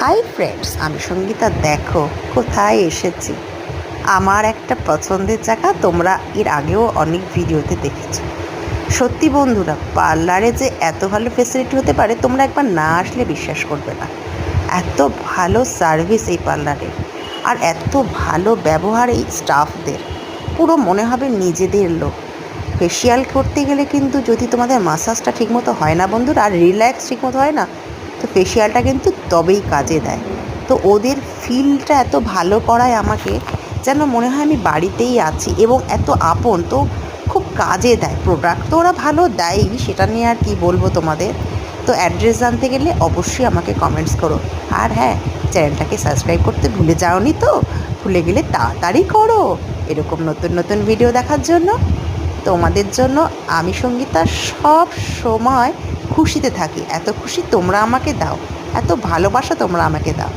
Hi friends, আমি সঙ্গীতা। দেখো কোথায় এসেছি। আমার একটা পছন্দের জায়গা, তোমরা এর আগেও অনেক ভিডিওতে দেখেছো। সত্যি বন্ধুরা, পার্লারে যে এত ভালো ফেসিলিটি হতে পারে তোমরা একবার না আসলে বিশ্বাস করবে না। এত ভালো সার্ভিস এই পার্লারে, আর এত ভালো ব্যবহার এই স্টাফদের, পুরো মনে হবে নিজেদের লোক। ফেসিয়াল করতে গেলে কিন্তু যদি তোমাদের মাসাজটা ঠিকমতো হয় না বন্ধুরা, আর রিল্যাক্স ঠিকমতো হয় না, তো ফেসিয়ালটা কিন্তু তবেই কাজে দেয়। তো ওদের ফিলটা এত ভালো করায় আমাকে, যেন মনে হয় আমি বাড়িতেই আছি, এবং এত আপন। তো খুব কাজে দেয়। প্রোডাক্ট তো ওরা ভালো দেয়ই, সেটা নিয়ে আর কি বলবো তোমাদের। তো অ্যাড্রেস জানতে গেলে অবশ্যই আমাকে কমেন্টস করো। আর হ্যাঁ, চ্যানেলটাকে সাবস্ক্রাইব করতে ভুলে যাওনি তো? ভুলে গেলে তাড়াতাড়ি করো, এরকম নতুন নতুন ভিডিও দেখার জন্য। তোমাদের জন্য আমি সঙ্গীতা সব সময় খুশিতে থাকি। এত খুশি তোমরা আমাকে দাও, এত ভালোবাসা তোমরা আমাকে দাও।